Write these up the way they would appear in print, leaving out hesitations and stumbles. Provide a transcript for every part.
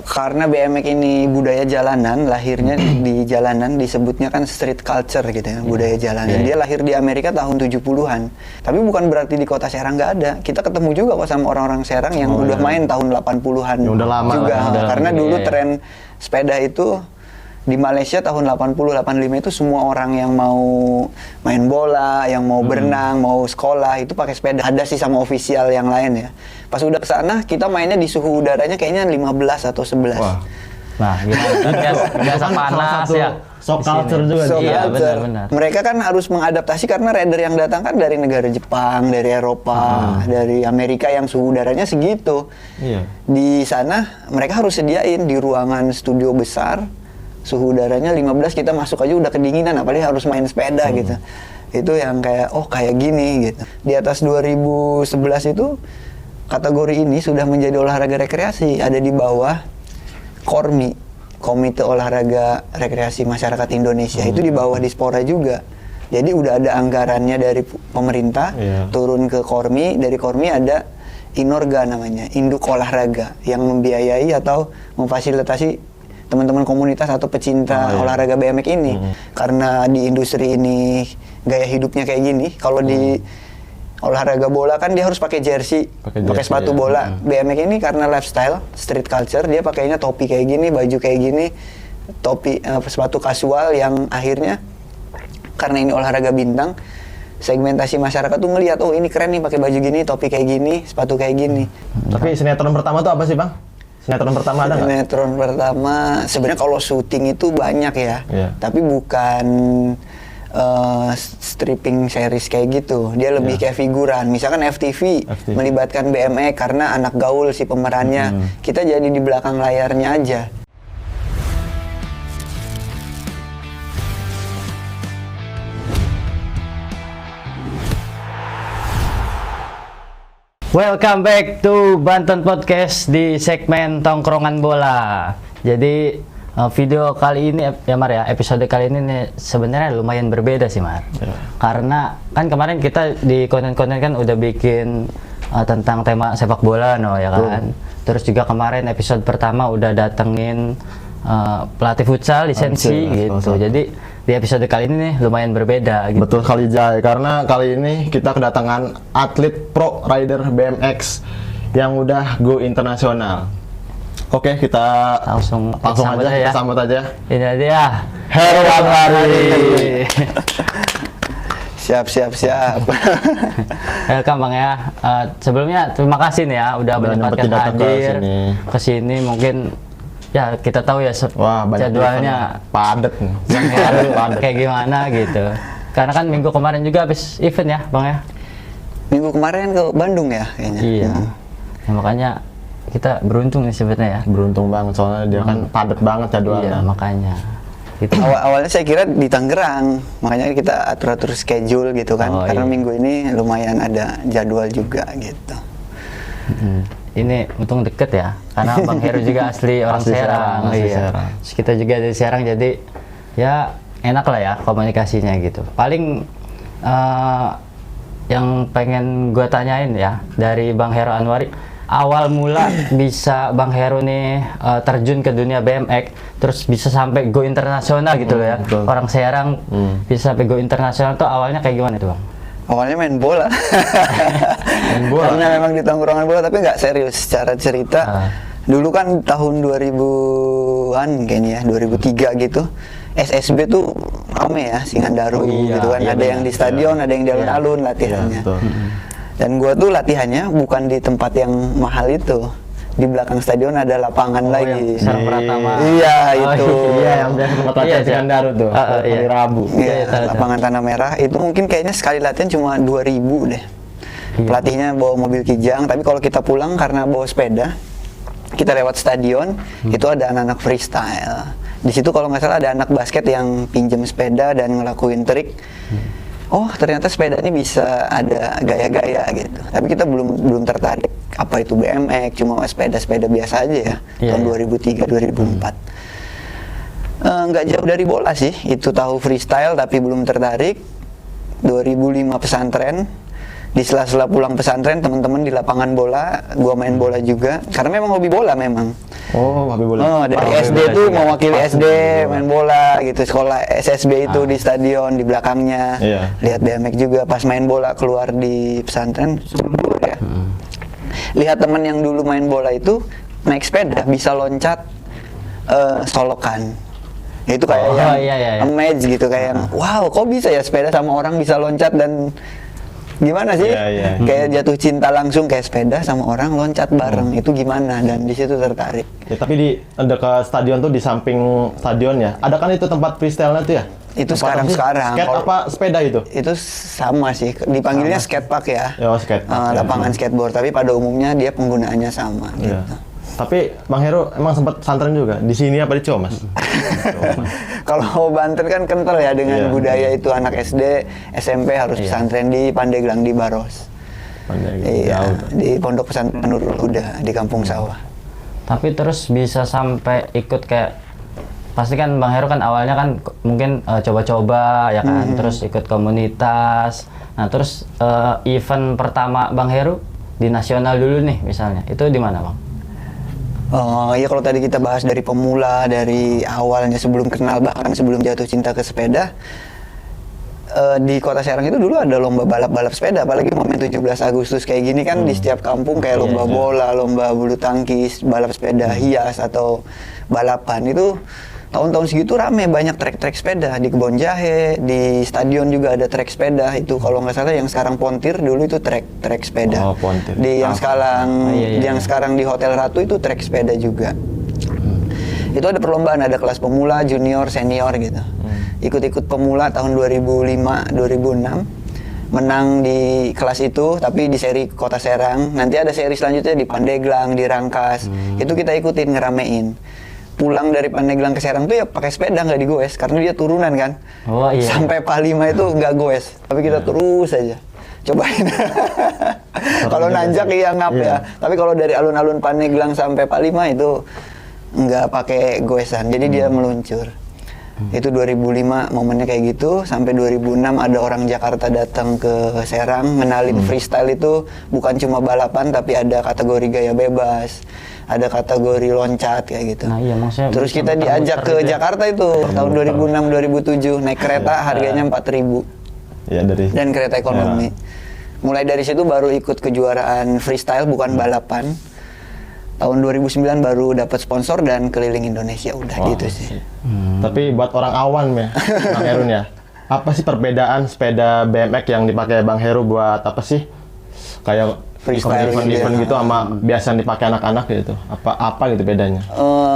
karena BMX ini budaya jalanan, lahirnya di jalanan, disebutnya kan street culture gitu ya, budaya jalanan. Dia lahir di Amerika tahun 70-an. Tapi bukan berarti di kota Serang nggak ada. Kita ketemu juga kok sama orang-orang Serang yang udah main tahun 80-an ya, udah lama juga. Karena dulu tren sepeda itu di Malaysia tahun 80-85 itu semua orang yang mau main bola, yang mau berenang, mau sekolah itu pakai sepeda. Ada sih sama ofisial yang lain ya. Pas udah kesana kita mainnya di suhu udaranya kayaknya 15 atau 11. Wah. Nah, biasa panas ya. Shock culture juga. Iya, benar. Mereka kan harus mengadaptasi karena rider yang datang kan dari negara Jepang, dari Eropa, dari Amerika yang suhu udaranya segitu. Iya. Di sana mereka harus sediain di ruangan studio besar. Suhu udaranya 15, kita masuk aja udah kedinginan, apalagi harus main sepeda gitu. Itu yang kayak, oh kayak gini gitu. Di atas 2011 itu, kategori ini sudah menjadi olahraga rekreasi. Ada di bawah KORMI, Komite Olahraga Rekreasi Masyarakat Indonesia. Itu di bawah Dispora juga. Jadi udah ada anggarannya dari pemerintah, turun ke KORMI. Dari KORMI ada Inorga namanya, Induk Olahraga, yang membiayai atau memfasilitasi teman-teman komunitas atau pecinta olahraga BMX ini. Karena di industri ini gaya hidupnya kayak gini, kalau di olahraga bola kan dia harus pakai jersey, pakai sepatu bola. BMX ini karena lifestyle, street culture, dia pakainya topi kayak gini, baju kayak gini, topi, sepatu kasual yang akhirnya karena ini olahraga bintang, segmentasi masyarakat tuh ngelihat, oh ini keren nih pakai baju gini, topi kayak gini, sepatu kayak gini. Tapi sinetron pertama tuh apa sih, Bang? Sinetron pertama ada nggak? Sinetron pertama sebenarnya kalau syuting itu banyak ya, tapi bukan stripping series kayak gitu. Dia lebih kayak figuran. Misalkan FTV melibatkan BMX karena anak gaul si pemerannya. Kita jadi di belakang layarnya aja. Welcome back to Banten Podcast di segmen Tongkrongan Bola. Jadi video kali ini ya Mar ya, episode kali ini nih sebenarnya lumayan berbeda sih Mar. Karena kan kemarin kita di konten-konten kan udah bikin tentang tema sepak bola ya kan. Terus juga kemarin episode pertama udah datengin pelatih futsal lisensi gitu. Jadi di episode kali ini nih lumayan berbeda gitu. Betul sekali Jai, karena kali ini kita kedatangan atlet pro rider BMX yang udah go internasional. Oke, kita langsung aja kita sambut aja. Ini dia Heru Anwari. Siap. Welcome Bang ya. Sebelumnya terima kasih nih ya udah menyempatkan hadir ke sini. Mungkin ya kita tahu ya jadwalnya padat nih. Kayak gimana gitu. Karena kan minggu kemarin juga habis event ya Bang ya. Minggu kemarin ke Bandung ya kayaknya. Iya. Ya, makanya kita beruntung nih sebenarnya ya. Beruntung banget soalnya dia kan padat banget jadwalnya. Iya makanya. Gitu. Awalnya saya kira di Tangerang, makanya kita atur-atur schedule gitu kan. Karena minggu ini lumayan ada jadwal juga gitu. Ini untung deket ya, karena Bang Heru juga asli orang Serang. Terus kita juga dari Serang, jadi ya enak lah ya komunikasinya gitu. Paling yang pengen gue tanyain ya dari Bang Heru Anwari, awal mula bisa Bang Heru nih terjun ke dunia BMX, terus bisa sampai go internasional gitu loh ya. Betul. Orang Serang bisa sampai go internasional tuh awalnya kayak gimana tuh Bang? Awalnya main bola. Karena memang di tongkrongan bola, tapi nggak serius secara cerita. Dulu kan tahun 2000-an kayaknya ya, 2003 gitu. SSB tuh rame ya, Singandaru gitu kan. Ada yang di stadion, ada yang di alun-alun latihannya. Dan gua tuh latihannya bukan di tempat yang mahal itu. Di belakang stadion ada lapangan lagi. Sarang Pratama. Iya, itu. Iya, yang biasa tempat latihan Singandaru tuh. Hari Rabu. Iya, lapangan Tanah Merah. Itu mungkin kayaknya sekali latihan cuma 2.000 deh. Pelatihnya bawa mobil Kijang, tapi kalau kita pulang karena bawa sepeda, kita lewat stadion, itu ada anak-anak freestyle. Di situ kalau nggak salah ada anak basket yang pinjam sepeda dan ngelakuin trik. Oh, ternyata sepeda ini bisa ada gaya-gaya gitu. Tapi kita belum tertarik apa itu BMX, cuma sepeda-sepeda biasa aja ya. Tahun 2003, 2004. Nggak jauh dari bola sih. Itu tahu freestyle tapi belum tertarik. 2005 pesantren. Di sela-sela pulang pesantren, teman-teman di lapangan bola, gua main bola juga. Karena memang hobi bola memang. Oh, hobi bola. Oh, dari SD tuh mewakili SD main bola gitu. Sekolah SSB itu di stadion di belakangnya. Iya. Lihat BMX juga pas main bola keluar di pesantren sebelum keluar ya. Lihat teman yang dulu main bola itu naik sepeda bisa loncat solokan. Itu kayak amazed gitu kayak yang, wow, kok bisa ya sepeda sama orang bisa loncat dan gimana sih? Kayak jatuh cinta langsung kayak sepeda sama orang loncat bareng itu gimana dan di situ tertarik. Ya, tapi di dekat stadion tuh di samping stadion ya. Ada kan itu tempat freestyle-nya tuh ya? Itu Tempat sekarang. Skate apa sepeda itu? Itu sama sih, dipanggilnya skatepark ya. Oh, skatepark. Lapangan skateboard, tapi pada umumnya dia penggunaannya sama gitu. Tapi Bang Heru emang sempat pesantren juga di sini apa di Ciamas? Kalau Banten kan kental ya dengan budaya itu anak SD, SMP harus pesantren di Pandeglang di Baros. Iya, di Pondok Pesantren Nurul Huda di Kampung Sawah. Tapi terus bisa sampai ikut kayak pasti kan Bang Heru kan awalnya kan mungkin coba-coba ya kan, terus ikut komunitas. Nah, terus event pertama Bang Heru di nasional dulu nih misalnya. Itu di mana, Bang? Oh iya, kalau tadi kita bahas dari pemula, dari awalnya sebelum kenal bahkan sebelum jatuh cinta ke sepeda, di Kota Serang itu dulu ada lomba balap-balap sepeda, apalagi momen 17 Agustus kayak gini kan di setiap kampung kayak lomba bola, lomba bulu tangkis, balap sepeda hias atau balapan itu tahun-tahun segitu rame, banyak trek-trek sepeda di Kebon Jahe, di stadion juga ada trek sepeda itu kalau nggak salah yang sekarang Pontir dulu itu trek sepeda. Oh, Pontir. Di yang sekarang di Hotel Ratu itu trek sepeda juga. Itu ada perlombaan, ada kelas pemula, junior, senior gitu. Ikut-ikut pemula tahun 2005, 2006. Menang di kelas itu, tapi di seri Kota Serang. Nanti ada seri selanjutnya di Pandeglang, di Rangkas. Itu kita ikutin, ngeramein. Pulang dari Pandeglang ke Serang tuh ya pakai sepeda, nggak digoes karena dia turunan kan. Oh iya. Sampai Palima itu nggak goes, tapi kita terus aja cobain. Kalau nanjak iya ngap ya, tapi kalau dari alun-alun Pandeglang sampai Palima itu nggak pakai goesan, jadi dia meluncur. Itu 2005 momennya kayak gitu, sampai 2006 ada orang Jakarta datang ke Serang ngenalin freestyle itu bukan cuma balapan tapi ada kategori gaya bebas, ada kategori loncat kayak gitu. Nah, iya, maksudnya terus kita diajak ke Jakarta itu tahun 2006-2007 naik kereta harganya 4.000. Ya, dan kereta ekonomi. Mulai dari situ baru ikut kejuaraan freestyle bukan balapan. Tahun 2009 baru dapat sponsor dan keliling Indonesia udah gitu sih. Tapi buat orang awam ya, Bang Heru ya, apa sih perbedaan sepeda BMX yang dipakai Bang Heru buat apa sih? Kayak freestyle event gitu sama biasa dipakai anak-anak gitu. Apa gitu bedanya?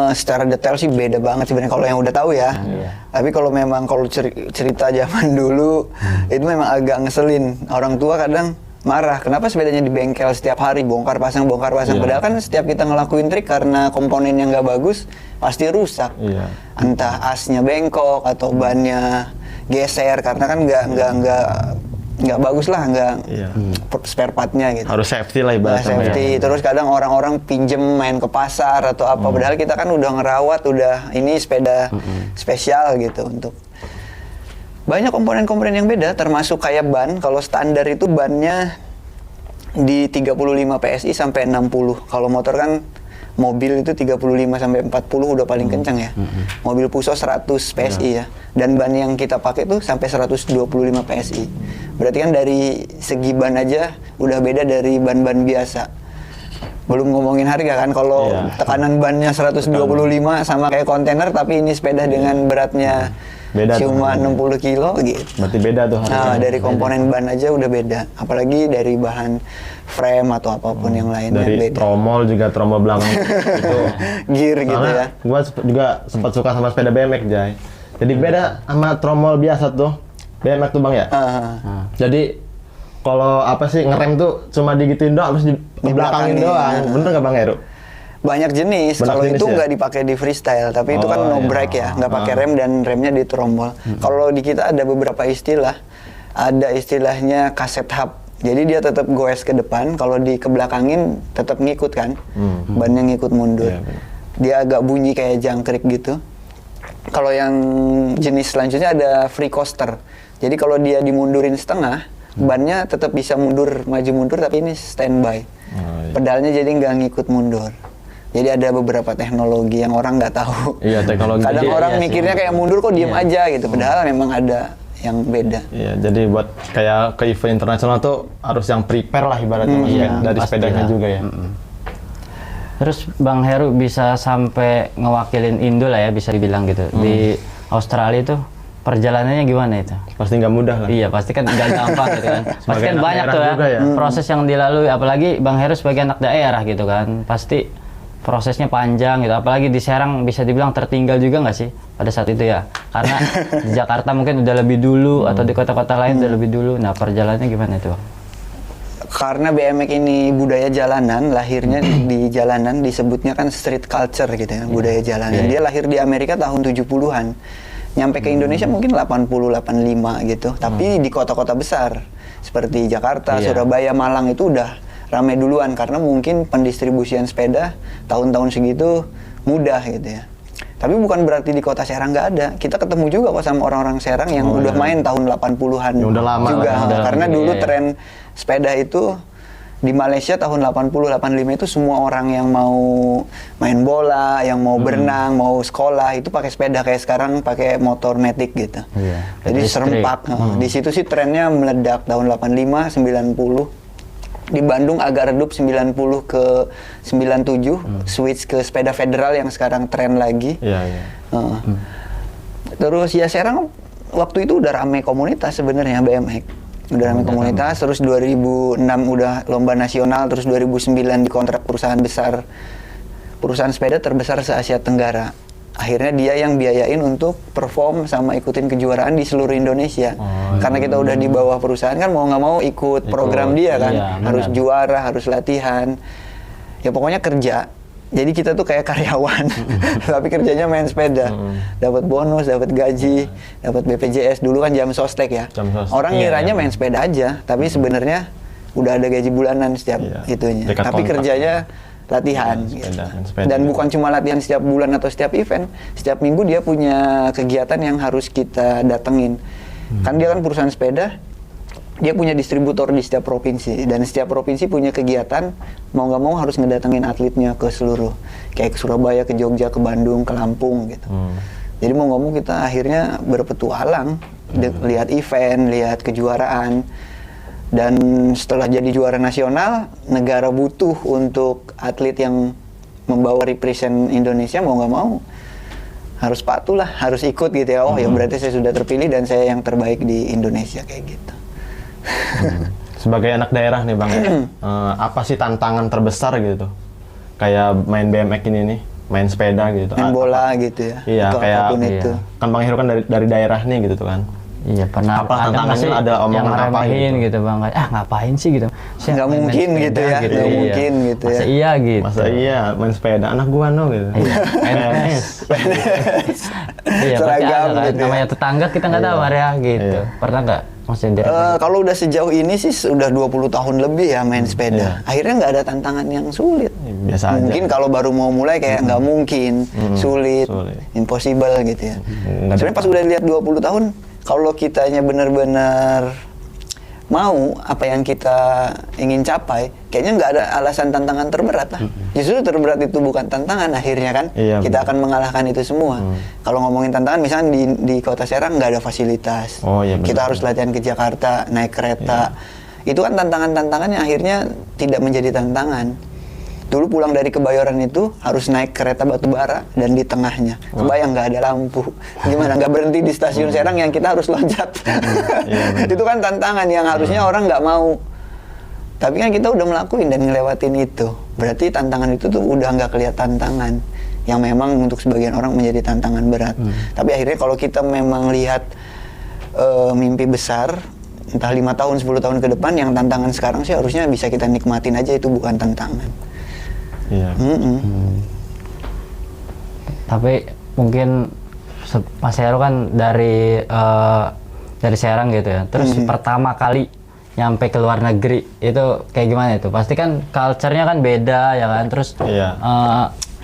Secara detail sih beda banget sebenarnya kalau yang udah tahu ya. Tapi kalau memang cerita zaman dulu itu memang agak ngeselin. Orang tua kadang marah, kenapa sepedanya di bengkel setiap hari bongkar pasang. Padahal kan setiap kita ngelakuin trik karena komponen yang nggak bagus pasti rusak. Entah asnya bengkok atau bannya geser karena kan nggak bagus lah, spare partnya gitu. Harus safety lah ibaratnya. Safety. Terus kadang orang-orang pinjem main ke pasar atau apa, padahal kita kan udah ngerawat, udah ini sepeda spesial gitu untuk. Banyak komponen-komponen yang beda, termasuk kayak ban. Kalau standar itu bannya di 35 PSI sampai 60. Kalau motor kan mobil itu 35 sampai 40 udah paling kencang ya. Mobil Puso 100 PSI ya. Dan ban yang kita pakai tuh sampai 125 PSI. Berarti kan dari segi ban aja udah beda dari ban-ban biasa. Belum ngomongin harga kan, kalau tekanan bannya 125 sama kayak kontainer, tapi ini sepeda dengan beratnya beda cuma 60 kilo gitu. Berarti beda tuh harganya. Nah, dari komponen ban aja udah beda. Apalagi dari bahan frame atau apapun yang lain dari yang beda. tromol juga, tromol belakang itu gear gitu ya. Gua juga sempat suka sama sepeda BMX, Jay. Jadi beda sama tromol biasa tuh. BMX tuh Bang ya. Jadi kalau apa sih ngerem tuh cuma digituin doang, terus di belakangin doang. Bener nggak Bang Heru? Banyak jenis. Kalau itu nggak dipakai di freestyle, tapi itu kan no brake ya, nggak pakai rem dan remnya di trombol. Kalau di kita ada beberapa istilah. Ada istilahnya kaset hub. Jadi dia tetap goes ke depan, kalau di kebelakangin tetap ngikut kan, bannya ngikut mundur. Dia agak bunyi kayak jangkrik gitu. Kalau yang jenis selanjutnya ada free coaster. Jadi kalau dia dimundurin setengah, Bannya tetap bisa maju mundur, tapi ini standby. Pedalnya jadi nggak ngikut mundur. Jadi ada beberapa teknologi yang orang nggak tahu. Iya, teknologi. Kadang orang iya mikirnya kayak mundur kok diem aja gitu. Padahal memang ada yang beda. Iya, jadi buat kayak ke event internasional tuh harus yang prepare lah ibaratnya dari pastilah. sepedanya juga ya. Terus Bang Heru bisa sampai ngewakilin Indo lah ya, bisa dibilang gitu. Di Australia itu perjalanannya gimana itu? Pasti nggak mudah lah. Iya, pasti kan nggak gampang gitu kan. Pasti Sebagai kan anak banyak daerah tuh juga ya. proses yang dilalui, apalagi Bang Heru sebagai anak daerah gitu kan. Pasti prosesnya panjang gitu, apalagi di Serang bisa dibilang tertinggal juga nggak sih pada saat itu ya? Karena di Jakarta mungkin udah lebih dulu atau di kota-kota lain udah lebih dulu. Nah, perjalanannya gimana itu, Bang? Karena BMX ini budaya jalanan, lahirnya di jalanan, disebutnya kan street culture gitu ya, budaya jalanan. Dia lahir di Amerika tahun 70-an. Nyampe ke Indonesia mungkin 80-85 gitu. Tapi di kota-kota besar seperti Jakarta, Surabaya, Malang itu udah ramai duluan karena mungkin pendistribusian sepeda tahun-tahun segitu mudah gitu ya. Tapi bukan berarti di kota Serang nggak ada. Kita ketemu juga kok sama orang-orang Serang yang udah main tahun 80-an Ya, udah lama juga. lah, Karena dulu tren sepeda itu di Malaysia tahun 80-85 itu semua orang yang mau main bola, yang mau berenang, mau sekolah itu pakai sepeda, kayak sekarang pakai motor matic gitu. Jadi serempak. Di situ sih trennya meledak tahun 85, 90. Di Bandung agak redup 90 ke 97, switch ke sepeda federal yang sekarang tren lagi. Terus ya Serang waktu itu udah rame komunitas sebenarnya BMX. Udah rame komunitas, terus 2006 udah lomba nasional, terus 2009 dikontrak perusahaan besar, perusahaan sepeda terbesar se-Asia Tenggara. Akhirnya dia yang biayain untuk perform sama ikutin kejuaraan di seluruh Indonesia. Karena kita udah di bawah perusahaan kan mau nggak mau ikut program dia kan, harus juara, harus latihan. Ya pokoknya kerja. Jadi kita tuh kayak karyawan, tapi kerjanya main sepeda. Dapat bonus, dapat gaji, dapat BPJS. Dulu kan jam sostek ya. Orang ngiranya main sepeda aja, tapi sebenarnya udah ada gaji bulanan setiap itunya. Tapi kerjanya latihan sepeda. Dan bukan cuma latihan setiap bulan atau setiap event, setiap minggu dia punya kegiatan yang harus kita datengin. Kan dia kan perusahaan sepeda, dia punya distributor di setiap provinsi, dan setiap provinsi punya kegiatan, mau nggak mau harus ngedatengin atletnya ke seluruh, kayak ke Surabaya, ke Jogja, ke Bandung, ke Lampung gitu. Jadi mau nggak mau kita akhirnya berpetualang, lihat event, lihat kejuaraan. Dan setelah jadi juara nasional, negara butuh untuk atlet yang membawa represent Indonesia, mau nggak mau harus patuh lah, harus ikut gitu ya. Oh ya berarti saya sudah terpilih dan saya yang terbaik di Indonesia kayak gitu. Sebagai anak daerah nih Bang, apa sih tantangan terbesar gitu? Kayak main BMX ini nih, main sepeda gitu. Main bola gitu ya. Iya, kayak itu. Kan Bang Heru kan dari daerah nih gitu kan. Iya, pernah apa tantangannya, ada yang omongan apa gitu Bang. Ngapain sih gitu. Nggak mungkin gitu ya, nggak mungkin gitu ya. Masa iya gitu. Masa iya main sepeda, anak gua no gitu. PNS. Iya, seragam kan. gitu ya. Namanya tetangga kita nggak tahu Maria gitu. Pernah nggak? Maksudnya kalau udah sejauh ini sih udah 20 tahun lebih ya main sepeda. Akhirnya nggak ada tantangan yang sulit. Biasa mungkin kalau baru mau mulai kayak nggak mungkin, sulit, impossible gitu ya. Sebenarnya pas udah lihat 20 tahun, kalau kitanya benar-benar mau apa yang kita ingin capai, kayaknya nggak ada alasan tantangan terberat lah. Justru terberat itu bukan tantangan akhirnya kan, kita akan mengalahkan itu semua. Kalau ngomongin tantangan, misalnya di kota Serang nggak ada fasilitas, kita harus latihan ke Jakarta, naik kereta. Itu kan tantangan-tantangan yang akhirnya tidak menjadi tantangan. Dulu pulang dari Kebayoran itu harus naik kereta batu bara dan di tengahnya, kebayang nggak ada lampu, gimana nggak berhenti di stasiun Serang yang kita harus loncat. Itu kan tantangan yang harusnya orang nggak mau, tapi kan kita udah melakuin dan ngelewatin itu. Berarti tantangan itu tuh udah nggak kelihatan tantangan, yang memang untuk sebagian orang menjadi tantangan berat. Tapi akhirnya kalau kita memang lihat mimpi besar, entah 5 tahun, 10 tahun ke depan, yang tantangan sekarang sih harusnya bisa kita nikmatin aja, itu bukan tantangan. Tapi mungkin Mas Heru kan dari Serang gitu ya. Terus pertama kali nyampe ke luar negeri itu kayak gimana itu? Pasti kan culture-nya kan beda ya kan. Terus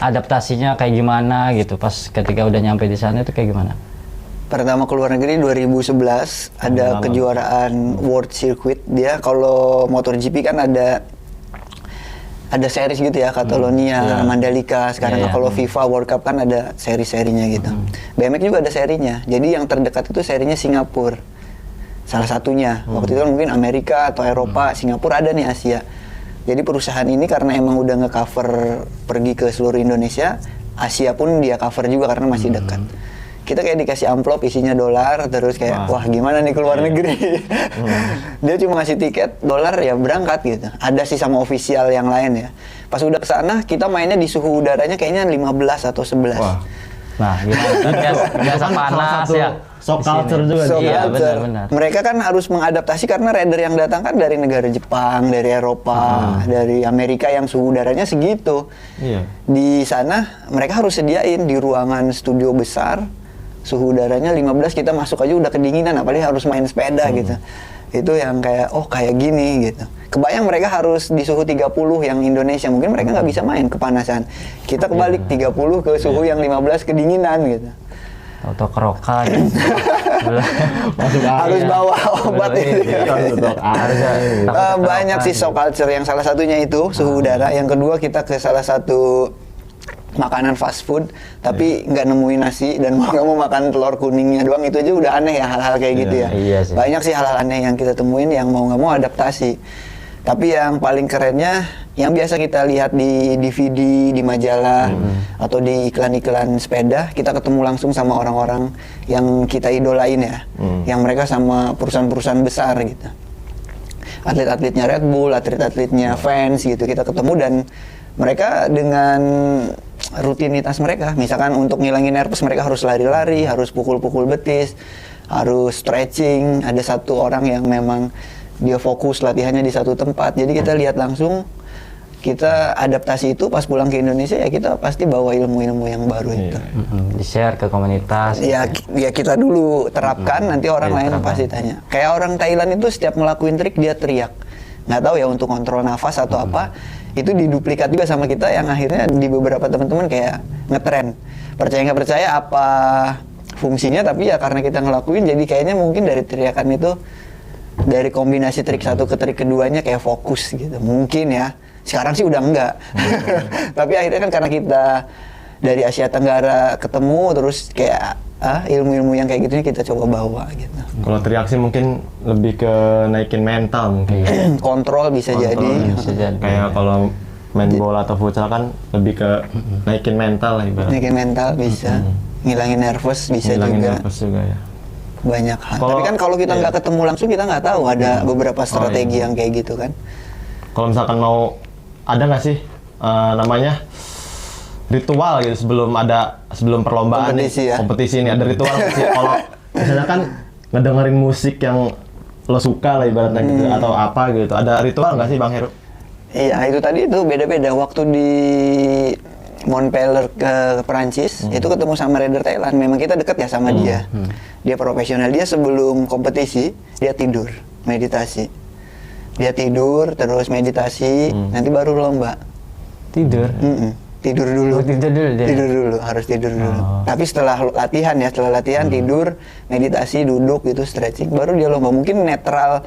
adaptasinya kayak gimana gitu pas ketika udah nyampe di sana itu kayak gimana? Pertama keluar negeri 2011 ada kejuaraan World Circuit. Dia kalau MotoGP kan ada series gitu ya, Catalonia, Mandalika. Sekarang kalau FIFA World Cup kan ada seri-serinya gitu. BMX juga ada serinya. Jadi yang terdekat itu serinya Singapura. Salah satunya. Waktu itu kan mungkin Amerika atau Eropa, Singapura ada nih Asia. Jadi perusahaan ini karena emang udah nge-cover pergi ke seluruh Indonesia, Asia pun dia cover juga karena masih dekat. Kita kayak dikasih amplop isinya dolar, terus kayak wah gimana nih keluar negeri. Dia cuma ngasih tiket dolar ya berangkat gitu. Ada sih sama official yang lain ya. Pas udah kesana kita mainnya di suhu udaranya kayaknya 15 atau 11. Wah. Nah, biasa panas ya. Shock culture juga. Iya, Culture. benar. Mereka kan harus mengadaptasi karena rider yang datang kan dari negara Jepang, dari Eropa, dari Amerika yang suhu udaranya segitu. Iya. Di sana mereka harus sediain di ruangan studio besar, suhu udaranya 15, kita masuk aja udah kedinginan, apalagi harus main sepeda gitu. Itu yang kayak, oh kayak gini gitu. Kebayang mereka harus di suhu 30 yang Indonesia, mungkin mereka nggak bisa main kepanasan. Kita kebalik 30 ke suhu yang 15 kedinginan gitu. Atau kerokan. Harus bawa obat itu. Banyak sih shock culture, yang salah satunya itu suhu udara. Yang kedua kita ke salah satu makanan fast food, tapi nggak nemuin nasi dan mau nggak mau makan telur kuningnya doang, itu aja udah aneh ya, hal-hal kayak gitu ya. Iya sih. Banyak sih hal-hal aneh yang kita temuin yang mau nggak mau adaptasi. Tapi yang paling kerennya, yang biasa kita lihat di DVD, di majalah, atau di iklan-iklan sepeda, kita ketemu langsung sama orang-orang yang kita idolain ya, yang mereka sama perusahaan-perusahaan besar gitu. Atlet-atletnya Red Bull, atlet-atletnya Vans gitu, kita ketemu dan mereka dengan rutinitas mereka, misalkan untuk ngilangin nervous mereka harus lari-lari, harus pukul-pukul betis, harus stretching. Ada satu orang yang memang dia fokus latihannya di satu tempat, jadi kita lihat langsung, kita adaptasi itu pas pulang ke Indonesia ya kita pasti bawa ilmu-ilmu yang baru itu. Di-share ke komunitas. Ya kita dulu terapkan, nanti orang lain pasti tanya. Kayak orang Thailand itu setiap ngelakuin trik dia teriak, nggak tahu ya untuk kontrol nafas atau apa. Itu diduplikat juga sama kita yang akhirnya di beberapa teman-teman kayak ngetren. Percaya nggak percaya apa fungsinya, tapi ya karena kita ngelakuin jadi kayaknya mungkin dari teriakan itu, dari kombinasi trik satu ke trik keduanya kayak fokus gitu. Mungkin ya. Sekarang sih udah enggak. Tapi akhirnya kan karena kita dari Asia Tenggara ketemu, terus kayak ilmu-ilmu yang kayak gitu kita coba bawa gitu. Kalau teriaksi mungkin lebih ke naikin mental mungkin. Kontrol bisa jadi. Kayak kalau main bola atau futsal kan lebih ke naikin mental lah ibaratnya. Naikin mental bisa. Ngilangin nervous bisa Ngilangin juga. nervous juga ya. Banyak hal. Tapi kan kalau kita nggak ketemu langsung kita nggak tahu ada beberapa strategi yang kayak gitu kan. Kalau misalkan mau, ada nggak sih namanya ritual gitu sebelum perlombaan kompetisi ini ada ritual nggak sih? Kalau misalnya kan ngedengerin musik yang lo suka lah ibaratnya gitu atau apa gitu, ada ritual nggak sih Bang Heru? Iya itu tadi itu beda-beda. Waktu di Montpellier ke Perancis itu ketemu sama rider Thailand, memang kita deket ya sama dia. Dia profesional, dia sebelum kompetisi dia tidur meditasi. Dia tidur terus meditasi, nanti baru lomba. Tidur. Tidur dulu. Tidur dulu dia. Tidur dulu, harus tidur dulu. Tapi setelah latihan tidur, meditasi, duduk gitu, stretching, baru dia lomba. Mungkin netral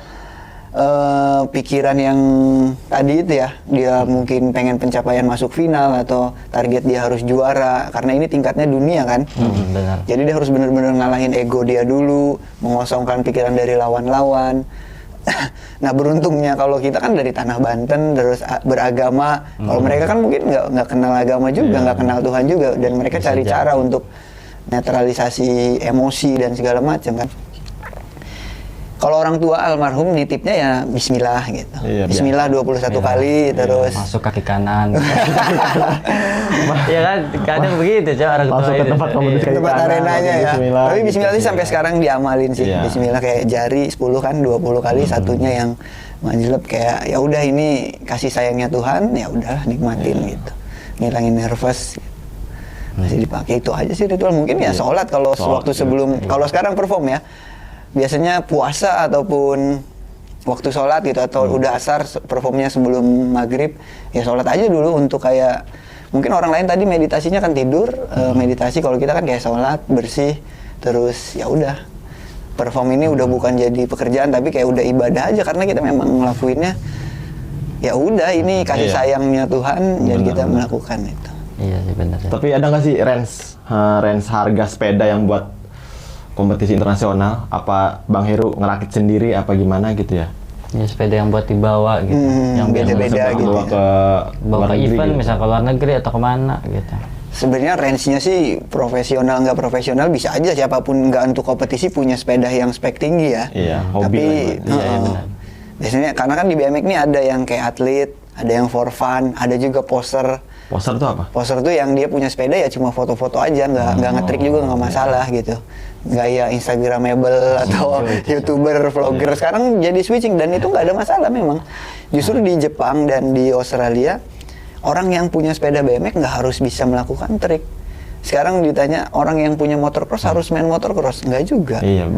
pikiran yang tadi itu ya, dia mungkin pengen pencapaian masuk final atau target dia harus juara karena ini tingkatnya dunia kan. Benar. Jadi dia harus benar-benar ngalahin ego dia dulu, mengosongkan pikiran dari lawan-lawan. Nah beruntungnya kalau kita kan dari tanah Banten terus beragama, kalau mereka kan mungkin nggak kenal agama juga, nggak kenal Tuhan juga, dan mereka cari cara untuk netralisasi emosi dan segala macam kan. Kalau orang tua almarhum nitipnya ya Bismillah gitu. Iya, Bismillah 21 kali terus masuk kaki kanan. Iya kan, kadang begitu coba orang tua Masuk ke tempat kompetisi kaki tempat kanan, arenanya ya. Bismillah, Tapi gitu. Bismillah sih sampai sekarang diamalin sih. Iya. Bismillah kayak jari 10 kan 20 kali, satunya yang manjleb kayak ya udah ini kasih sayangnya Tuhan, ya udah nikmatin gitu. Ngilangin nervous. Masih dipakai itu aja sih ritual. Mungkin ya sholat kalau waktu sebelum, kalau sekarang perform ya. Biasanya puasa ataupun waktu sholat gitu atau udah asar performnya sebelum maghrib ya sholat aja dulu untuk kayak mungkin orang lain tadi meditasinya kan tidur, meditasi, kalau kita kan kayak sholat bersih Terus ya udah, perform ini udah bukan jadi pekerjaan tapi kayak udah ibadah aja karena kita memang ngelakuinnya ya udah ini kasih sayangnya Tuhan, jadi kita melakukan itu. Iya sih benar. Tapi ada nggak sih range harga sepeda yang buat kompetisi internasional? Apa Bang Heru ngerakit sendiri apa gimana gitu ya? Ya sepeda yang buat dibawa gitu. Yang beda-beda gitu. Bawa ke bawa ke event gitu. misal ke luar negeri atau kemana gitu. Sebenarnya range-nya sih profesional nggak profesional bisa aja, siapapun nggak untuk kompetisi punya sepeda yang spek tinggi ya. Iya, hobi Tapi lah Iya, benar. biasanya karena kan di BMX ini ada yang kayak atlet, ada yang for fun, ada juga poser. Poster tuh apa? Poser tuh yang dia punya sepeda ya cuma foto-foto aja, nggak ngetrik juga, nggak masalah gitu. Gaya Instagramable atau YouTuber, vlogger sekarang jadi switching dan itu nggak ada masalah memang. Justru di Jepang dan di Australia orang yang punya sepeda BMX nggak harus bisa melakukan trik. Sekarang ditanya orang yang punya motocross harus main motocross, nggak juga. Iya,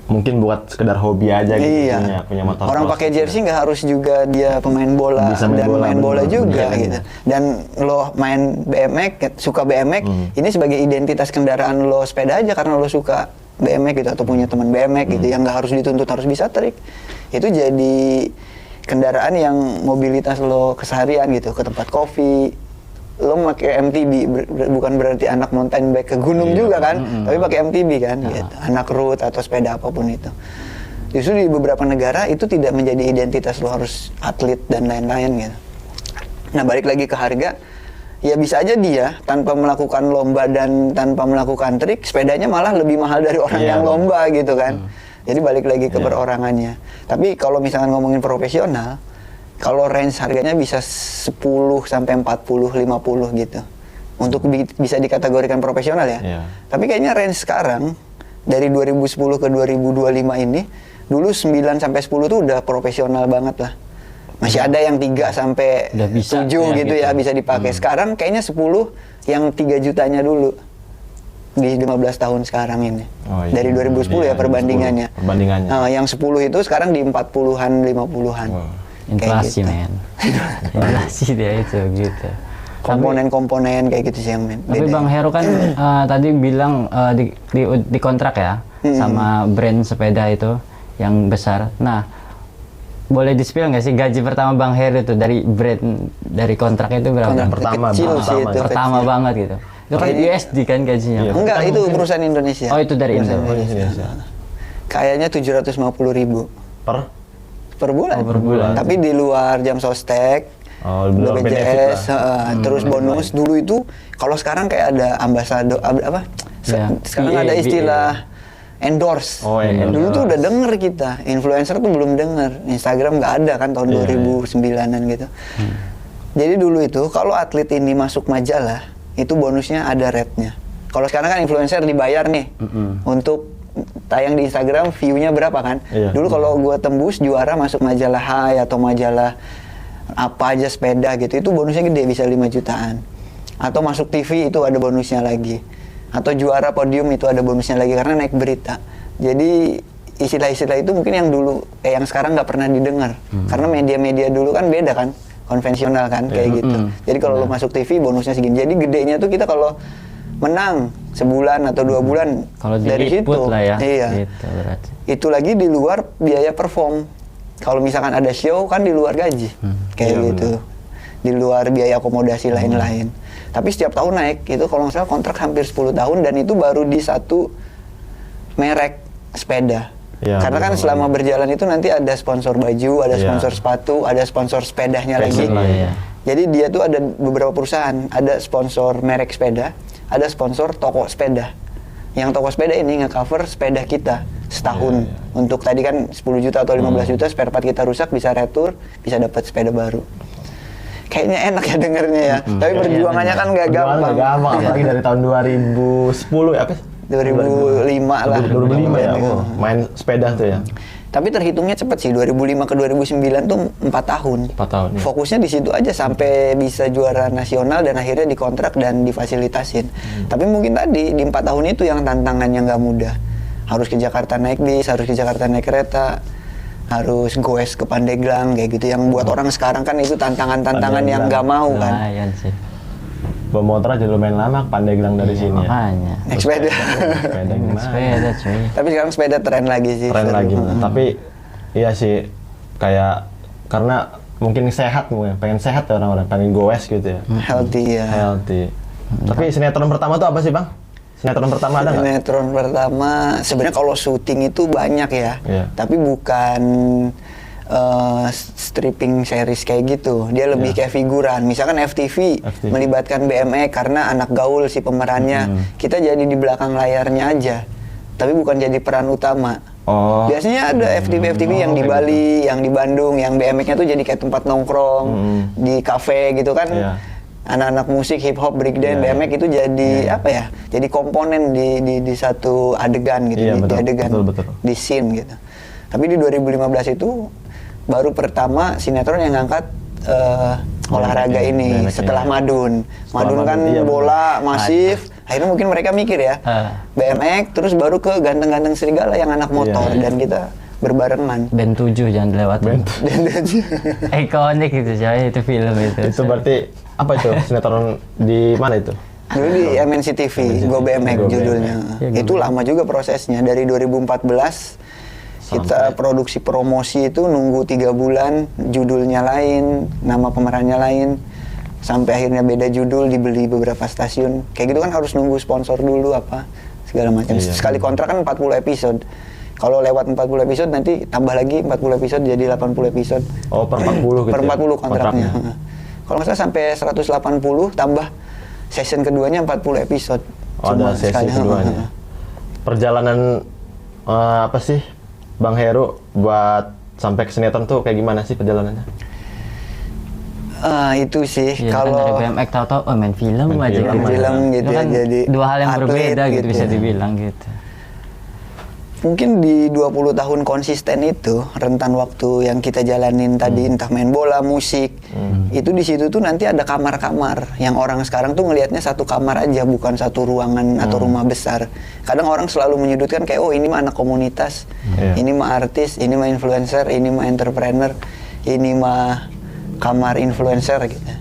mungkin buat sekedar hobi aja gitu Iya. punya motor. Orang pakai jersey nggak harus juga dia pemain bola Bisa dan main bola bener. juga Iya, gitu. Dan lo main BMX, suka BMX, ini sebagai identitas kendaraan lo sepeda aja karena lo suka BMX gitu atau punya teman BMX gitu yang nggak harus dituntut harus bisa trik. Itu jadi kendaraan yang mobilitas lo keseharian gitu, ke tempat kopi. Lo pakai MTB bukan berarti anak mountain bike ke gunung juga kan, tapi pakai MTB kan, gitu. Anak road atau sepeda apapun itu. Justru di beberapa negara itu tidak menjadi identitas lo harus atlet dan lain-lain gitu. Nah balik lagi ke harga, ya bisa aja dia tanpa melakukan lomba dan tanpa melakukan trik, sepedanya malah lebih mahal dari orang yang lomba gitu kan. Jadi balik lagi ke perorangannya. Tapi kalau misalkan ngomongin profesional, kalau range harganya bisa 10 sampai 40, 50 gitu. Untuk bisa dikategorikan profesional ya. Iya. Tapi kayaknya range sekarang dari 2010 ke 2025 ini, dulu 9 sampai 10 tuh udah profesional banget lah. Masih ada yang 3 sampai Udah bisa 7 ya, gitu ya bisa dipakai. Sekarang kayaknya 10 yang 3 jutanya dulu. Di 15 tahun sekarang ini. Oh, iya. Dari 2010 ya Iya, perbandingannya. 2010 perbandingannya. Yang 10 itu sekarang di 40-an, 50-an. Wow. Inflasi Kayak gitu. men. Inflasi dia itu gitu. Komponen-komponen kayak gitu sih yang Tapi beda. Bang Heru kan tadi bilang di kontrak ya sama brand sepeda itu yang besar. Nah, boleh di-spill nggak sih gaji pertama Bang Heru itu dari brand dari kontrak itu berapa? Kontrak Pertama, kecil sih itu. Pertama kecil. banget gitu. Itu kan Kayaknya- USD kan gajinya. Iya. Enggak, itu perusahaan Indonesia. Oh, itu dari Perusahaan Indo. Indonesia. Kayaknya 750.000 per bulan. Oh, per bulan. Tapi di luar jam sostek, Oh, di luar BPJS, benefit terus bonus dulu itu kalau sekarang kayak ada ambasador apa? Ya, Sekarang VA, ada istilah endorse. Oh, endorse. Dulu tuh udah denger kita, influencer tuh belum denger. Instagram nggak ada kan tahun 2009-an gitu. Jadi dulu itu kalau atlet ini masuk majalah, itu bonusnya ada rate-nya. Kalau sekarang kan influencer dibayar nih untuk tayang di Instagram, view-nya berapa kan? Iya. Dulu kalau gue tembus juara masuk majalah Hai atau majalah apa aja sepeda gitu, itu bonusnya gede, bisa 5 jutaan. Atau masuk TV itu ada bonusnya lagi. Atau juara podium itu ada bonusnya lagi karena naik berita. Jadi istilah-istilah itu mungkin yang dulu, yang sekarang nggak pernah didengar. Karena media-media dulu kan beda kan, konvensional kan, kayak gitu. Jadi kalau lo masuk TV bonusnya segini. Jadi gedenya tuh kita kalau menang sebulan atau 2 bulan Kalau dari situ. diliput lah ya. Iya. Gitu berarti. Itu lagi di luar biaya perform. Kalau misalkan ada show kan di luar gaji. Kayak Iya, gitu. Di luar biaya akomodasi lain-lain. Tapi setiap tahun naik. Itu kalau nggak salah kontrak hampir 10 tahun dan itu baru di satu merek sepeda. Iya, Karena kan benar. selama berjalan itu nanti ada sponsor baju, ada Iya. sponsor sepatu, ada sponsor sepedanya lagi. Fashion lah, iya. Jadi dia tuh ada beberapa perusahaan, ada sponsor merek sepeda, ada sponsor toko sepeda. Yang toko sepeda ini nge-cover sepeda kita setahun. Untuk tadi kan 10 juta atau 15 juta spare part kita rusak bisa retur, bisa dapat sepeda baru. Kayaknya enak ya dengernya ya. Tapi perjuangannya kan nggak Perjuangan gampang. nggak gampang, apalagi dari tahun 2010 ya apa? 2005 lah. 2005 ya, main sepeda tuh ya. Tapi terhitungnya cepet sih, 2005 ke 2009 tuh 4 tahun. 4 tahun. Ya. Fokusnya di situ aja sampai bisa juara nasional dan akhirnya dikontrak dan difasilitasin. Tapi mungkin tadi di 4 tahun itu yang tantangannya nggak mudah. Harus ke Jakarta naik bis, harus ke Jakarta naik kereta, harus goes ke Pandeglang kayak gitu. Yang buat orang sekarang kan itu tantangan-tantangan yang nggak mau kan. Lumayan sih. Bawa motor aja lumayan lama, pandai bilang dari sini ya. Makanya. Naik sepeda. Sepeda gimana? Sepeda cuy. Tapi sekarang sepeda tren lagi sih. Tren seru. lagi, bener. Tapi iya sih, kayak karena mungkin sehat, mungkin pengen sehat ya orang-orang, pengen goes gitu ya. Healthy ya. Healthy. Tapi sinetron pertama tuh apa sih bang? Sinetron pertama ada nggak? Sinetron pertama sebenarnya kalau syuting itu banyak ya, Iya. tapi bukan stripping series kayak gitu. Dia lebih kayak figuran. Misalkan FTV melibatkan BMX karena anak gaul si pemerannya. Kita jadi di belakang layarnya aja, tapi bukan jadi peran utama. Oh. Biasanya ada FTV yang di Bali, yang di Bandung, yang BMX-nya tuh jadi kayak tempat nongkrong di kafe gitu kan. Iya. Anak-anak musik hip hop breakdance BMX itu jadi apa ya? Jadi komponen di satu adegan gitu, Iya, di betul, adegan, betul. di scene gitu. Tapi di 2015 itu baru pertama sinetron yang ngangkat olahraga ini BMX, setelah iya. Madun. Madun kan iya, bola masif. Akhirnya mungkin mereka mikir ya, BMX terus baru ke ganteng-ganteng serigala yang anak motor dan kita berbarengan. Band 7 jangan dilewatin. Ikonik itu coy, itu film itu. Itu berarti apa itu sinetron di mana itu? Dulu di MNC TV, Go BMX Go judulnya. BMX. Itu lama juga prosesnya, dari 2014 kita produksi promosi itu nunggu 3 bulan, judulnya lain, nama pemerannya lain, sampai akhirnya beda judul, dibeli beberapa stasiun. Kayak gitu kan harus nunggu sponsor dulu apa segala macam. Sekali kontrak kan 40 episode. Kalau lewat 40 episode nanti tambah lagi 40 episode jadi 80 episode. Oh, per 40 gitu. Per 40 ya? kontraknya. Kalau nggak salah sampai 180 tambah season keduanya 40 episode. Oh, ada sesi sekali. keduanya. Perjalanan apa sih Bang Heru buat sampai ke sinetron tuh kayak gimana sih perjalanannya? Itu sih Iya, kan dari kalau BMX tahu-tahu main film Main aja film, gitu. film Itu gitu ya, kan jadi dua hal yang atlet berbeda gitu gitu bisa ya. dibilang gitu. mungkin di 20 tahun konsisten itu, rentan waktu yang kita jalanin tadi, entah main bola, musik, itu di situ tuh nanti ada kamar-kamar yang orang sekarang tuh ngelihatnya satu kamar aja, bukan satu ruangan atau rumah besar. Kadang orang selalu menyudutkan kayak, oh ini mah anak komunitas, ini mah artis, ini mah influencer, ini mah entrepreneur, ini mah kamar influencer gitu.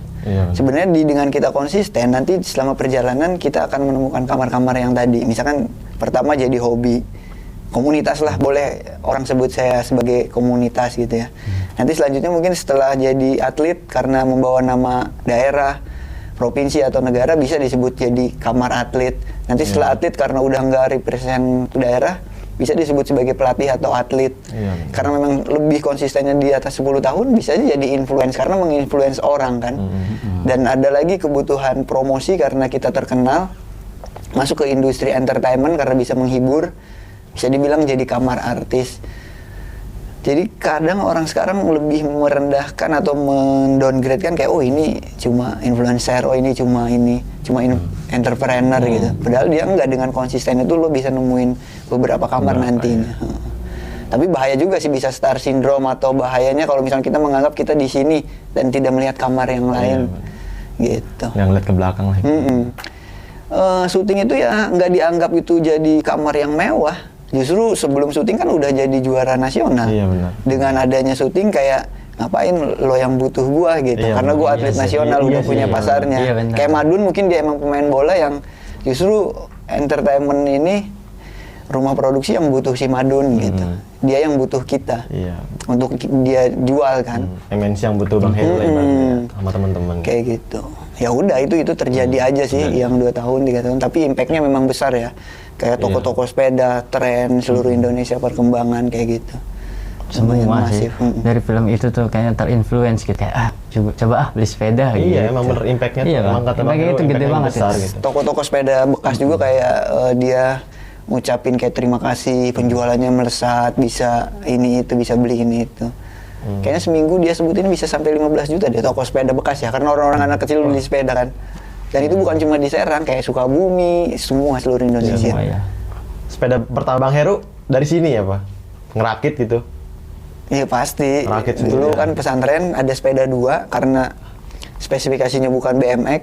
Sebenarnya dengan kita konsisten, nanti selama perjalanan kita akan menemukan kamar-kamar yang tadi. Misalkan pertama jadi hobi, komunitas lah, boleh orang sebut saya sebagai komunitas gitu ya. Nanti selanjutnya mungkin setelah jadi atlet, karena membawa nama daerah, provinsi atau negara, bisa disebut jadi kamar atlet. Nanti setelah atlet, karena udah nggak represent daerah, bisa disebut sebagai pelatih atau atlet. Karena memang lebih konsistennya di atas 10 tahun, bisa aja jadi influence, karena menginfluence orang kan. Dan ada lagi kebutuhan promosi karena kita terkenal, masuk ke industri entertainment karena bisa menghibur, bisa dibilang jadi kamar artis. Jadi kadang orang sekarang lebih merendahkan atau mendowngrade kan kayak, oh ini cuma influencer, oh ini cuma entrepreneur gitu. Padahal dia enggak, dengan konsisten itu lo bisa nemuin beberapa kamar nantinya. Tapi bahaya juga sih, bisa star syndrome, atau bahayanya kalau misalnya kita menganggap kita di sini dan tidak melihat kamar yang lain. Gitu. Yang lihat ke belakang lah. Syuting itu ya nggak dianggap itu jadi kamar yang mewah. Justru sebelum syuting kan udah jadi juara nasional. Iya, benar. Dengan adanya syuting kayak, ngapain lo yang butuh gua gitu. Iya, karena gua atlet nasional, udah punya pasarnya. Iya, kayak Madun mungkin dia emang pemain bola yang justru entertainment ini rumah produksi yang butuh si Madun gitu. Dia yang butuh kita. Iya. Untuk dia jual kan. MNC yang butuh Bang Heru lah ibaratnya, sama teman-teman. Kayak gitu. Ya udah, itu terjadi aja sih yang 2 tahun 3 tahun, tapi impactnya memang besar ya. Kayak toko-toko sepeda, tren seluruh Indonesia, perkembangan kayak gitu. Semua masif. Dari film itu tuh kayaknya terinfluence gitu, kayak coba beli sepeda gitu. Iya, emang bener impactnya tuh. Emang kata Bang Heru, itu gede impactnya banget besar ya. gitu. Toko-toko sepeda bekas juga kayak dia ngucapin kayak terima kasih, penjualannya melesat, bisa ini itu, bisa beli ini itu. Kayaknya seminggu dia sebutin bisa sampai 15 juta deh toko sepeda bekas ya, karena orang-orang anak kecil beli sepeda kan. Dan itu bukan cuma di Serang, kayak Sukabumi, semua seluruh Indonesia. Semua, ya. Sepeda pertama Bang Heru dari sini ya Pak? Ngerakit gitu? Iya pasti. Rakit Dulu sendiri, kan pesantren ada sepeda 2, karena spesifikasinya bukan BMX,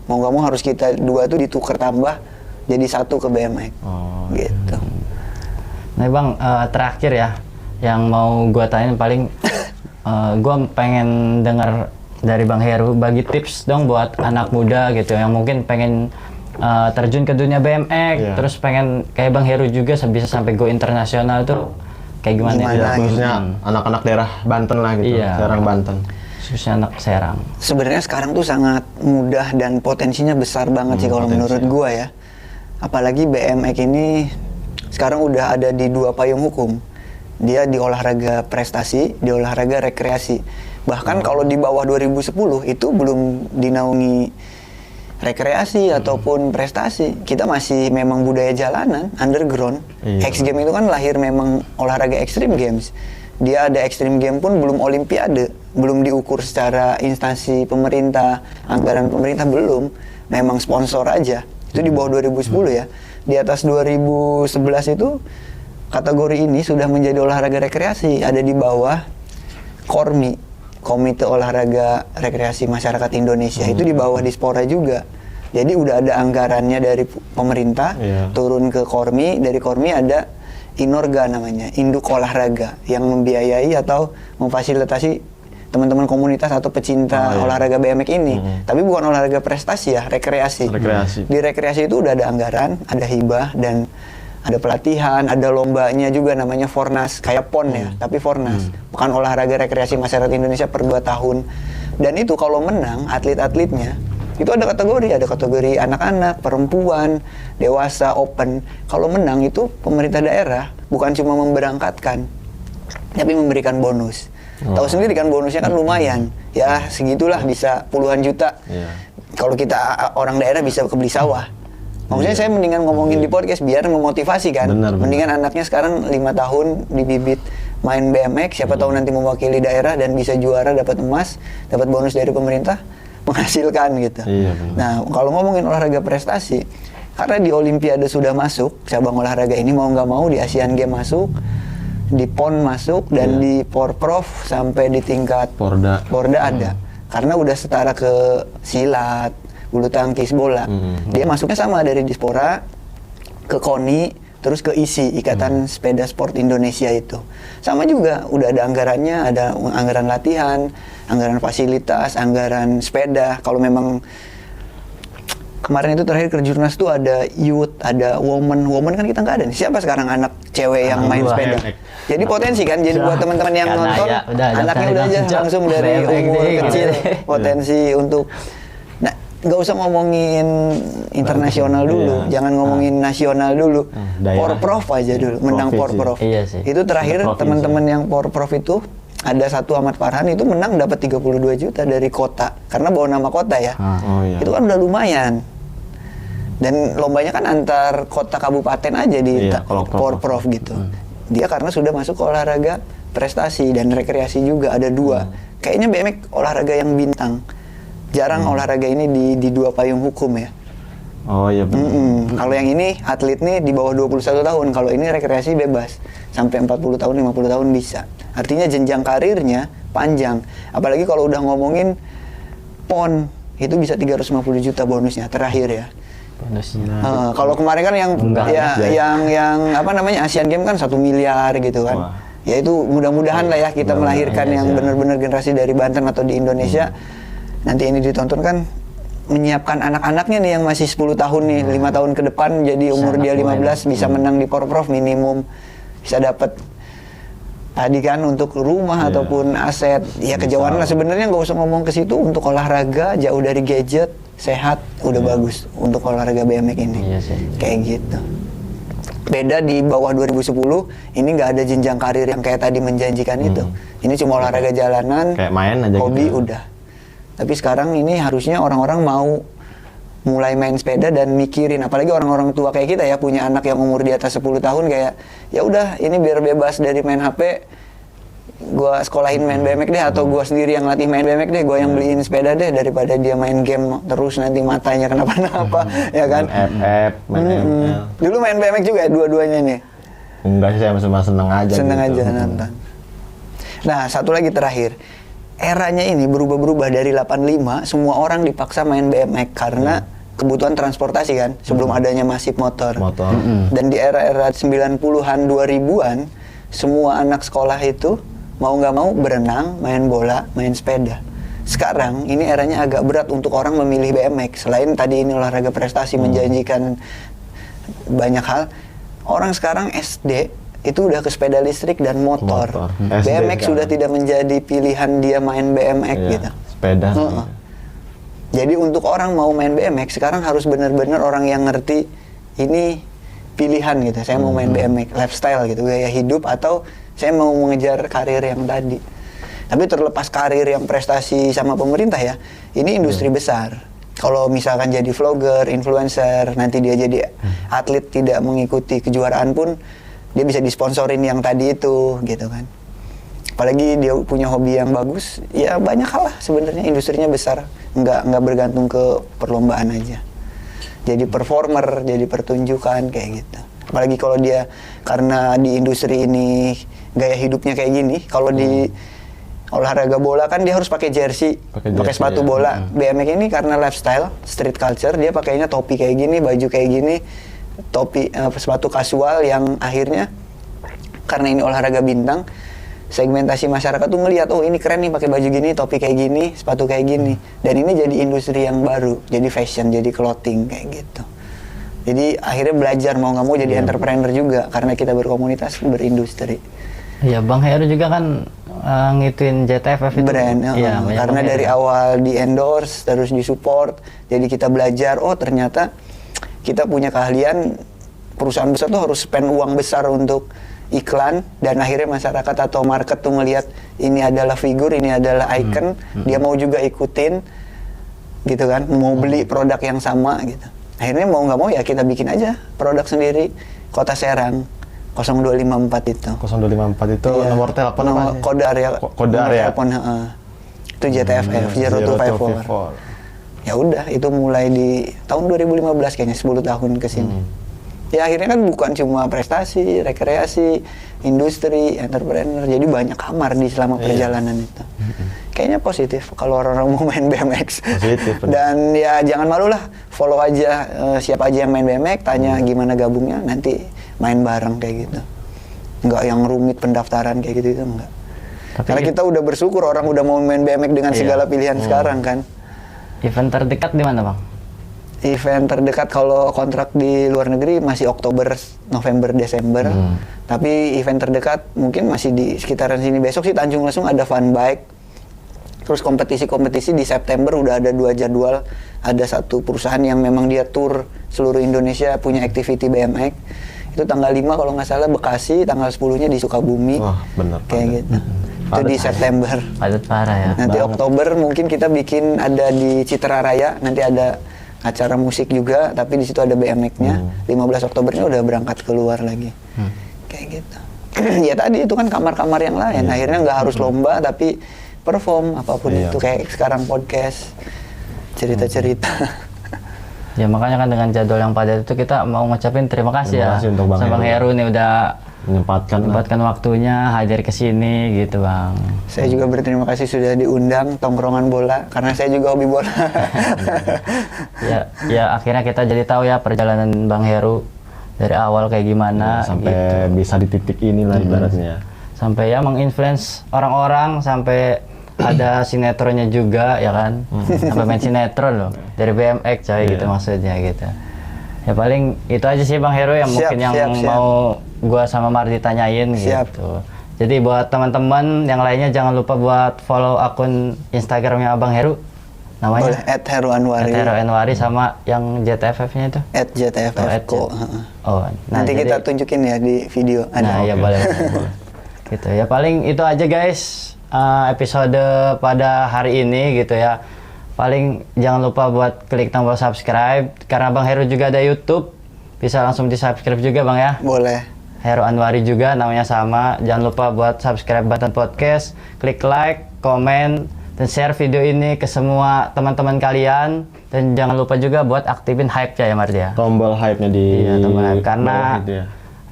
mau nggak mau harus kita 2 tuh ditukar tambah jadi 1 ke BMX. Gitu. Nah Bang, terakhir ya, yang mau gua tanyain paling gua pengen dengar dari Bang Heru, bagi tips dong buat anak muda gitu yang mungkin pengen terjun ke dunia BMX, terus pengen kayak Bang Heru juga bisa sampai go internasional tuh kayak gimana? Ya, khususnya anak-anak daerah Banten lah gitu, Serang Banten. Khususnya anak Serang. Sebenarnya sekarang tuh sangat mudah dan potensinya besar banget sih kalau menurut gua ya. Apalagi BMX ini sekarang udah ada di 2 payung hukum. Dia di olahraga prestasi, di olahraga rekreasi. Bahkan kalau di bawah 2010 itu belum dinaungi rekreasi ataupun prestasi. Kita masih memang budaya jalanan, underground. X Games itu kan lahir memang olahraga Extreme Games. Dia ada Extreme Game pun belum olimpiade, belum diukur secara instansi pemerintah, anggaran pemerintah belum. Memang sponsor aja. Itu di bawah 2010 ya. Di atas 2011 itu kategori ini sudah menjadi olahraga rekreasi, ada di bawah KORMI, Komite Olahraga Rekreasi Masyarakat Indonesia. Itu di bawah Dispora juga. Jadi udah ada anggarannya dari pemerintah turun ke KORMI, dari KORMI ada Inorga namanya, Induk Olahraga yang membiayai atau memfasilitasi teman-teman komunitas atau pecinta olahraga BMX ini. Tapi bukan olahraga prestasi ya, rekreasi. Di rekreasi itu udah ada anggaran, ada hibah dan ada pelatihan, ada lombanya juga namanya Fornas, kayak PON ya, tapi Fornas. Bukan olahraga rekreasi masyarakat Indonesia per 2 tahun. Dan itu kalau menang, atlet-atletnya, itu ada kategori anak-anak, perempuan, dewasa, open. Kalau menang itu pemerintah daerah bukan cuma memberangkatkan, tapi memberikan bonus. Tahu sendiri kan bonusnya kan lumayan. Ya segitulah, bisa puluhan juta. Kalau kita orang daerah bisa kebeli sawah. Maksudnya saya mendingan ngomongin di podcast biar memotivasi kan. Mendingan anaknya sekarang 5 tahun dibibit main BMX, siapa tahu nanti mewakili daerah dan bisa juara, dapat emas, dapat bonus dari pemerintah, menghasilkan gitu. Nah, kalau ngomongin olahraga prestasi, karena di Olimpiade sudah masuk cabang olahraga ini, mau nggak mau di Asian Games masuk, di PON masuk, dan di Porprov sampai di tingkat Porda ada. Karena udah setara ke silat, bulu tangkis, bola. Dia masuknya sama dari Dispora ke KONI, terus ke ISI, Ikatan Sepeda Sport Indonesia itu. Sama juga, udah ada anggarannya, ada anggaran latihan, anggaran fasilitas, anggaran sepeda. Kalau memang kemarin itu terakhir Kejurnas tuh ada youth, ada woman kan kita nggak ada nih. Siapa sekarang anak cewek yang main sepeda? Jadi potensi kan, jadi buat teman-teman yang nonton, anaknya udah aja langsung dari umur kecil, potensi untuk. Nah, nggak usah ngomongin internasional dulu, jangan ngomongin nasional dulu, Porprov aja dulu, menang Porprov. Itu terakhir teman-teman yang Porprov itu, ada satu Ahmad Farhan itu menang dapat 32 juta dari kota, karena bawa nama kota ya. Itu kan udah lumayan. Dan lombanya kan antar kota kabupaten aja di Porprov gitu. Dia karena sudah masuk ke olahraga prestasi dan rekreasi juga ada 2. Kayaknya BMX olahraga yang bintang. Jarang olahraga ini di 2 payung hukum ya. Kalau yang ini atlet nih di bawah 21 tahun, kalau ini rekreasi bebas sampai 40 tahun, 50 tahun bisa. Artinya jenjang karirnya panjang. Apalagi kalau udah ngomongin PON, itu bisa 350 juta bonusnya terakhir ya. Kalau kemarin kan yang apa namanya Asian Games kan 1 miliar gitu kan. Ya itu mudah-mudahan lah ya kita melahirkan yang benar-benar generasi dari Banten atau di Indonesia. Nanti ini ditonton kan, menyiapkan anak-anaknya nih yang masih 10 tahun nih, 5 tahun ke depan, jadi umur dia 15 bisa menang di Porprov minimum, bisa dapat tadi kan untuk rumah ataupun aset. Ya kejauhan lah sebenarnya, nggak usah ngomong ke situ, untuk olahraga jauh dari gadget, sehat, udah bagus untuk olahraga BMX ini. Kayak gitu. Beda di bawah 2010, ini nggak ada jenjang karir yang kayak tadi menjanjikan itu. Ini cuma olahraga jalanan, kayak main aja hobi gitu. Udah. Tapi sekarang ini harusnya orang-orang mau mulai main sepeda dan mikirin, apalagi orang-orang tua kayak kita ya, punya anak yang umur di atas 10 tahun, kayak ya udah ini biar bebas dari main HP, gua sekolahin main BMX deh, atau gua sendiri yang latih main BMX deh, gua yang beliin sepeda deh, daripada dia main game terus nanti matanya kenapa-napa. Ya kan? Main ML. Dulu main BMX juga dua-duanya nih? Enggak sih, saya cuma seneng aja. Seneng aja nonton. Nah, satu lagi terakhir. Eranya ini berubah-berubah dari 85, semua orang dipaksa main BMX karena kebutuhan transportasi kan, sebelum adanya masif motor. Dan di era-era 90-an, 2000-an, semua anak sekolah itu mau nggak mau berenang, main bola, main sepeda. sekarang ini eranya agak berat untuk orang memilih BMX. Selain tadi ini olahraga prestasi menjanjikan banyak hal, orang sekarang SD itu udah ke sepeda listrik dan motor. BMX sudah tidak menjadi pilihan dia main BMX gitu. Sepeda. Jadi untuk orang mau main BMX sekarang harus benar-benar orang yang ngerti ini pilihan gitu. Saya mau main BMX, lifestyle gitu, gaya hidup, atau saya mau mengejar karir yang tadi. Tapi terlepas karir yang prestasi sama pemerintah ya, ini industri besar. Kalau misalkan jadi vlogger, influencer, nanti dia jadi atlet tidak mengikuti kejuaraan pun, dia bisa disponsorin yang tadi itu gitu kan. Apalagi dia punya hobi yang bagus, ya banyak hal lah sebenarnya, industrinya besar, nggak bergantung ke perlombaan aja. Jadi performer, jadi pertunjukan kayak gitu. Apalagi kalau dia karena di industri ini gaya hidupnya kayak gini, kalau di olahraga bola kan dia harus pakai jersey, pakai sepatu bola. BMX ini karena lifestyle, street culture, dia pakainya topi kayak gini, baju kayak gini, topi, sepatu kasual yang akhirnya karena ini olahraga bintang, segmentasi masyarakat tuh ngelihat, oh ini keren nih pakai baju gini, topi kayak gini, sepatu kayak gini. Dan ini jadi industri yang baru, jadi fashion, jadi clothing kayak gitu. Jadi akhirnya belajar mau nggak mau jadi entrepreneur juga karena kita berkomunitas, berindustri. Iya, Bang Heru juga kan ngituin JTFF itu. Brand, karena dari awal di endorse, terus disupport. Jadi kita belajar, oh ternyata kita punya keahlian, perusahaan besar tuh harus spend uang besar untuk iklan, dan akhirnya masyarakat atau market tuh ngelihat ini adalah figur, ini adalah icon, dia mau juga ikutin gitu kan, mau beli produk yang sama gitu. Akhirnya mau nggak mau ya kita bikin aja produk sendiri. Kota Serang 0254 itu. 0254 itu nomor telepon apa? Kode area. Kode area. Telepon, itu JTFF 0254. Ya udah, itu mulai di tahun 2015 kayaknya, 10 tahun ke sini. Ya akhirnya kan bukan cuma prestasi, rekreasi, industri, entrepreneur, jadi banyak kamar di selama perjalanan itu. Kayaknya positif kalau orang-orang mau main BMX. Positif. Dan ya jangan malu lah, follow aja siapa aja yang main BMX, tanya gimana gabungnya, nanti main bareng kayak gitu. Enggak yang rumit pendaftaran kayak gitu, itu enggak. Karena kita udah bersyukur orang udah mau main BMX dengan segala pilihan sekarang kan. Event terdekat di mana, Bang? Event terdekat kalau kontrak di luar negeri masih Oktober, November, Desember. Tapi event terdekat mungkin masih di sekitaran sini. Besok sih Tanjung Lesung ada fun bike. Terus kompetisi-kompetisi di September udah ada 2 jadwal. Ada satu perusahaan yang memang dia tour seluruh Indonesia punya activity BMX. Itu tanggal 5 kalau nggak salah Bekasi, tanggal 10-nya di Sukabumi. Wah, bener. Kayak gitu. Itu di September. Padat parah ya. Nanti Oktober mungkin kita bikin ada di Citra Raya. Nanti ada acara musik juga, tapi di situ ada BMX-nya. 15 Oktobernya udah berangkat keluar lagi. Kayak gitu. Ya tadi itu kan kamar-kamar yang lain. Akhirnya nggak harus lomba, tapi perform apapun itu. Kayak sekarang podcast, cerita-cerita. Ya makanya kan dengan jadwal yang padat itu kita mau ngucapin terima kasih ya untuk Bang sama Bang Heru nih udah menyempatkan waktunya hadir ke sini gitu, Bang. Saya juga berterima kasih sudah diundang tongkrongan bola karena saya juga hobi bola. ya akhirnya kita jadi tahu ya perjalanan Bang Heru dari awal kayak gimana sampai gitu. bisa di titik inilah ibaratnya. Sampai ya menginfluence orang-orang, sampai ada sinetronnya juga ya kan. Sampai main sinetron loh dari BMX coy gitu maksudnya gitu. Ya paling itu aja sih Bang Heru yang mungkin yang mau gua sama Mardi tanyain gitu. Jadi buat teman-teman yang lainnya jangan lupa buat follow akun Instagramnya Abang Heru. Namanya? Boleh, @heruanwari. @heruanwari sama yang JTFF-nya itu? @JTFFko. Nanti jadi, kita tunjukin ya di video. Nah, ya boleh. Gitu ya, paling itu aja guys episode pada hari ini gitu ya. Paling jangan lupa buat klik tombol subscribe karena Bang Heru juga ada YouTube. Bisa langsung di-subscribe juga Bang ya. Boleh. Heru Anwari juga namanya sama. Jangan lupa buat subscribe Banten Podcast, klik like, komen, dan share video ini ke semua teman-teman kalian. Dan jangan lupa juga buat aktifin hype ya Mardi ya. Tombol hype-nya di tombol hype. Karena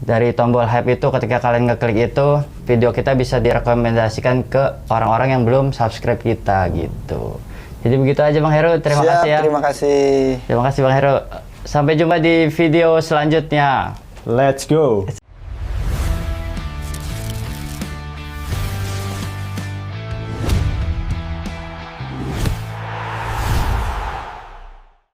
dari tombol hype itu ketika kalian ngeklik itu, video kita bisa direkomendasikan ke orang-orang yang belum subscribe kita gitu. Jadi begitu aja Bang Heru, terima kasih ya. Terima kasih. Terima kasih Bang Heru. Sampai jumpa di video selanjutnya. Let's go.